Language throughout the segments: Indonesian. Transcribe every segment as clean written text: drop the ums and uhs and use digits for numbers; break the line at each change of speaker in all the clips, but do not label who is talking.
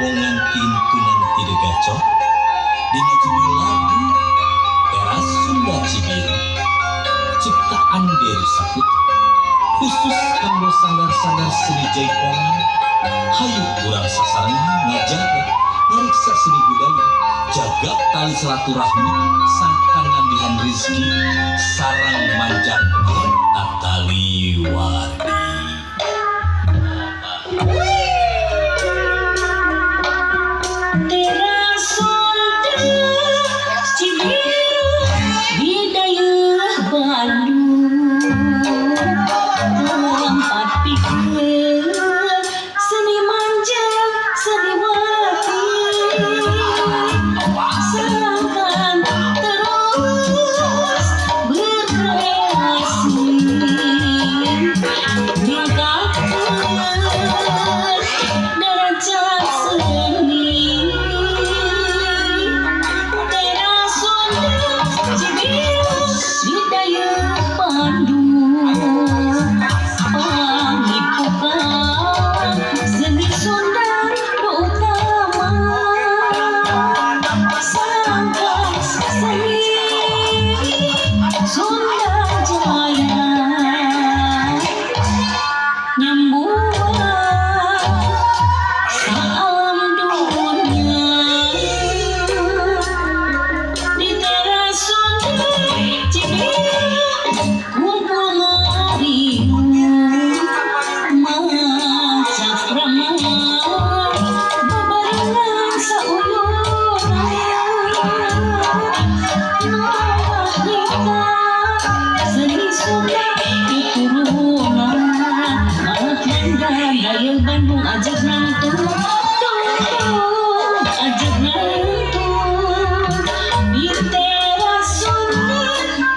jaipongan kintunan tidak gacor dina judul lagu Teras Sunda Cibiru ciptaan Dewi Saputra khusus kanggo sanggar-sanggar seni jaipongan. Hayu urang sasarangan ngajaga ngariksa seni budaya jaga tali silaturahmi sangkan nambihan rizki sarang manjang Natali Wardi.
Teras Sunda Cibiru bidayah Bandung tempat pikir seni manjang seni wati serangkan terus berkreasi meningkatkan derajat seni. Teras Sunda Cibiru bidayah Bandung panipukan seni Sunda utama sangkan seni Sunda Jaya nyembuhan salam dunia di Teras Sunda Cibiru kumpul ngariung maca krama bebarengan sauyuran Noah seni Sunda diturunan daya Bandung ajak nantun ajak nantun di Teras Sunda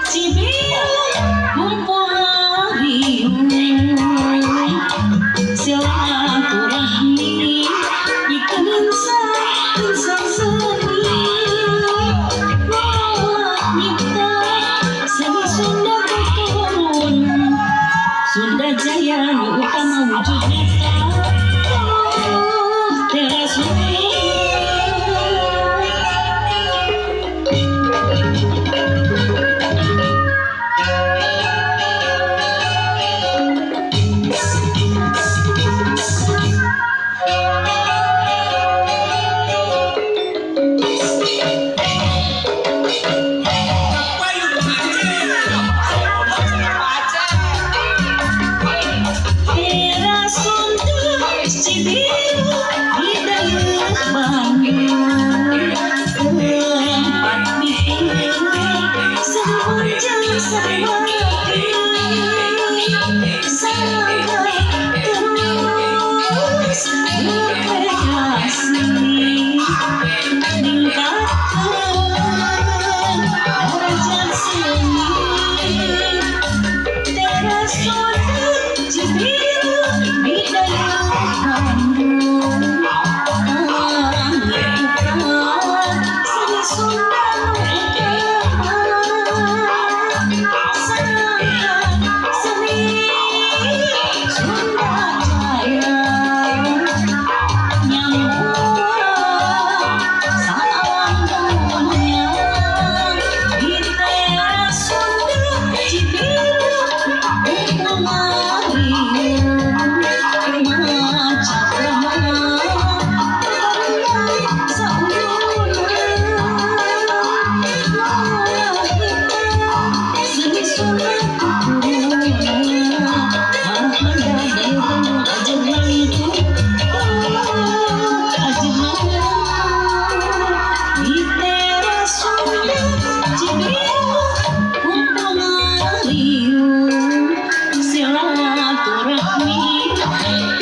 Cibiru kumpul ngariung silaturahmi ikan insan seni wanita seni Sunda keturunan Sunda Jaya nu utama wujud nyata Teras Sunda. Teras Sunda Cibiru bidayah Bandung tempat pikir seni manjang seni wati sangka terus berkreasi meningkatkan derajat seni. Teras Sunda Cibiru bidayah Bandung panipukan seni Sunda utama sangkan seni Sunda Jaya nyambuhan salam dunia di Teras Sunda Cibiru kumpul ngariung maca krama bebarengan sauyuran Noah seni Sunda keturunan daya Bandung ajak nantun ajak nantun di Teras Sunda Cibiru kumpul ngariung silaturahmi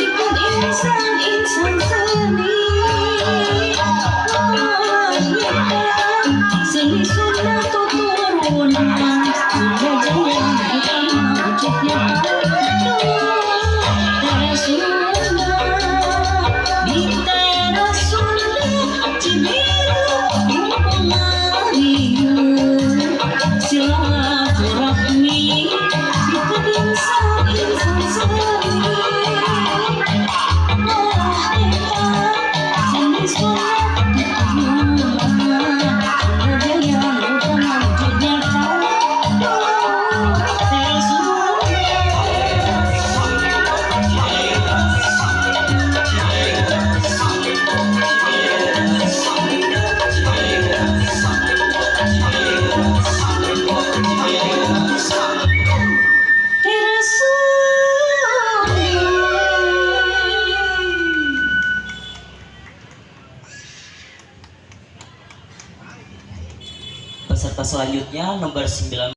ikut insan seni wanita seni Sunda keturunan Sunda Jaya utama wujud nyata Teras Sunda di Teras Sunda Cibiru kumpul ngariung silaturahmi ikut insan seni wanita seni
peserta selanjutnya nomor 19